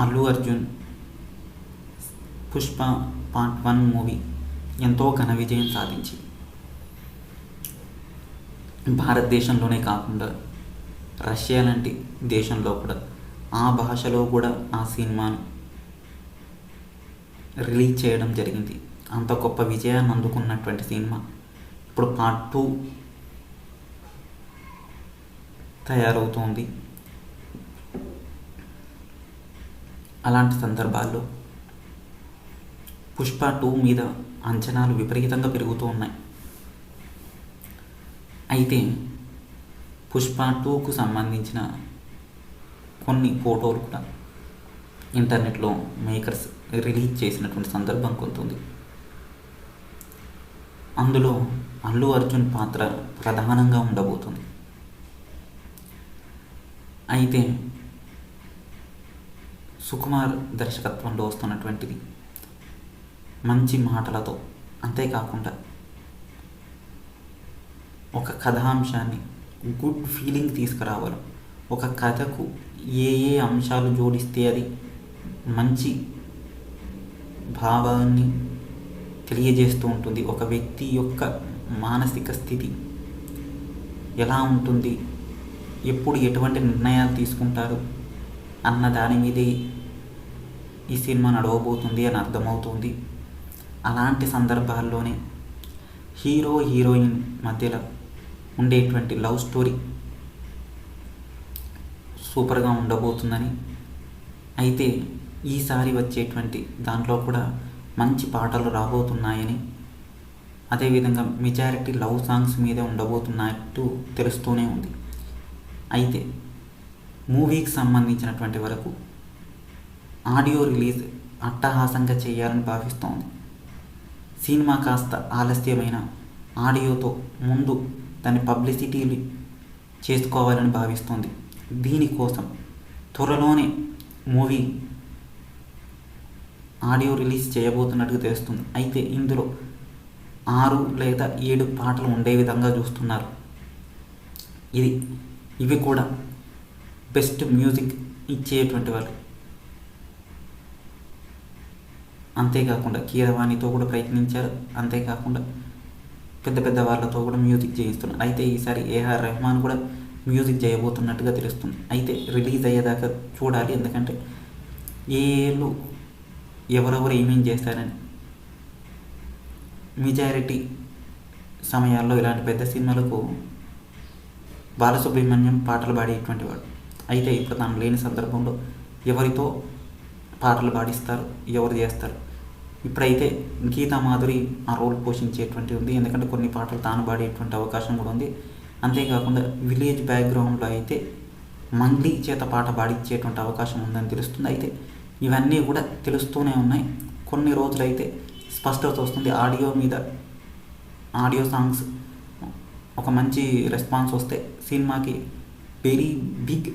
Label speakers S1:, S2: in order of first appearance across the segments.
S1: Allu Arjun Pushpa part 1 movie ఎంతో ఘన విజయం సాధించి భారతదేశంలోనే కాకుండా రష్యా లాంటి దేశంలో కూడా ఆ భాషలో కూడా ఆ సినిమాను రిలీజ్ చేయడం జరిగింది. అంత గొప్ప విజయాన్ని అందుకున్నటువంటి సినిమా ఇప్పుడు పార్ట్ 2 తయారవుతోంది. అలాంటి సందర్భాల్లో పుష్ప 2 మీద అంచనాలు విపరీతంగా పెరుగుతూ ఉన్నాయి. అయితే పుష్ప 2కు సంబంధించిన కొన్ని ఫోటోలు కూడా ఇంటర్నెట్లో మేకర్స్ రిలీజ్ చేసినటువంటి సందర్భం కొంత ఉంది. అందులో అల్లు అర్జున్ పాత్ర ప్రధానంగా ఉండబోతుంది. అయితే సుకుమార్ దర్శకత్వంలో వస్తున్నటువంటిది మంచి మాటలతో, అంతేకాకుండా ఒక కథాంశాన్ని గుడ్ ఫీలింగ్ తీసుకురావాలి. ఒక కథకు ఏ ఏ అంశాలు జోడిస్తే అది మంచి భావాన్ని తెలియజేస్తూ ఉంటుంది, ఒక వ్యక్తి యొక్క మానసిక స్థితి ఎలా ఉంటుంది, ఎప్పుడు ఎటువంటి నిర్ణయాలు తీసుకుంటారు అన్న దాని మీదే ఈ సినిమా నడవబోతుంది అని అర్థమవుతుంది. అలాంటి సందర్భాల్లోనే హీరో హీరోయిన్ మధ్యలో ఉండేటువంటి లవ్ స్టోరీ సూపర్గా ఉండబోతుందని, అయితే ఈసారి వచ్చేటువంటి దాంట్లో కూడా మంచి పాటలు రాబోతున్నాయని, అదేవిధంగా మెజారిటీ లవ్ సాంగ్స్ మీదే ఉండబోతున్నట్టు తెలుస్తూనే ఉంది. అయితే మూవీకి సంబంధించినటువంటి వరకు ఆడియో రిలీజ్ అట్టహాసంగా చేయాలని భావిస్తోంది. సినిమా కాస్త ఆలస్యమైన ఆడియోతో ముందు దాన్ని పబ్లిసిటీలు చేసుకోవాలని భావిస్తోంది. దీనికోసం త్వరలోనే మూవీ ఆడియో రిలీజ్ చేయబోతున్నట్టుగా తెలుస్తుంది. అయితే ఇందులో 6 లేదా 7 పాటలు ఉండే విధంగా చూస్తున్నారు. ఇవి కూడా బెస్ట్ మ్యూజిక్ ఇచ్చేటువంటి వాళ్ళు, అంతేకాకుండా కీరవాణితో కూడా ప్రయత్నించారు, అంతేకాకుండా పెద్ద పెద్ద వాళ్ళతో కూడా మ్యూజిక్ చేయిస్తున్నారు. అయితే ఈసారి ఏఆర్ రెహమాన్ కూడా మ్యూజిక్ చేయబోతున్నట్టుగా తెలుస్తుంది. అయితే రిలీజ్ అయ్యేదాకా చూడాలి, ఎందుకంటే ఏళ్ళు ఎవరెవరు ఏమేం చేస్తారని. మెజారిటీ సమయాల్లో ఇలాంటి పెద్ద సినిమాలకు బాలసుబ్రహ్మణ్యం పాటలు పాడేటువంటి వాడు. అయితే ఇప్పుడు తాను లేని సందర్భంలో ఎవరితో పాటలు పాడిస్తారు, ఎవరు చేస్తారు. ఇప్పుడైతే గీతా మాధురి ఆ రోల్ పోషించేటువంటి ఉంది, ఎందుకంటే కొన్ని పాటలు తాను పాడేటువంటి అవకాశం కూడా ఉంది. అంతేకాకుండా విలేజ్ బ్యాక్గ్రౌండ్లో అయితే మంగ్లీ చేత పాట పాడించేటువంటి అవకాశం ఉందని తెలుస్తుంది. అయితే ఇవన్నీ కూడా తెలుస్తూనే ఉన్నాయి. కొన్ని రోజులైతే స్పష్టత వస్తుంది. ఆడియో సాంగ్స్ ఒక మంచి రెస్పాన్స్ వస్తే సినిమాకి వెరీ బిగ్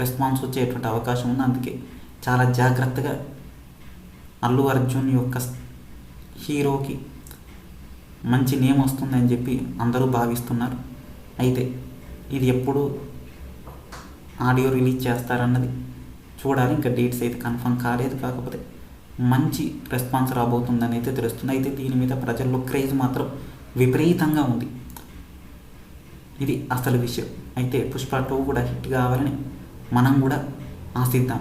S1: రెస్పాన్స్ వచ్చేటువంటి అవకాశం ఉంది. అందుకే చాలా జాగ్రత్తగా అల్లు అర్జున్ యొక్క హీరోకి మంచి నేమ్ వస్తుందని చెప్పి అందరూ భావిస్తున్నారు. అయితే ఇది ఎప్పుడు ఆడియో రిలీజ్ చేస్తారన్నది చూడాలి. ఇంకా డేట్స్ అయితే కన్ఫర్మ్ కాలేదు, కాకపోతే మంచి రెస్పాన్స్ రాబోతుందని అయితే తెలుస్తుంది. అయితే దీని మీద ప్రజల్లో క్రేజ్ మాత్రం విపరీతంగా ఉంది. ఇది అసలు విషయం. అయితే పుష్ప 2 కూడా హిట్ కావాలని మనం కూడా ఆశిద్దాం.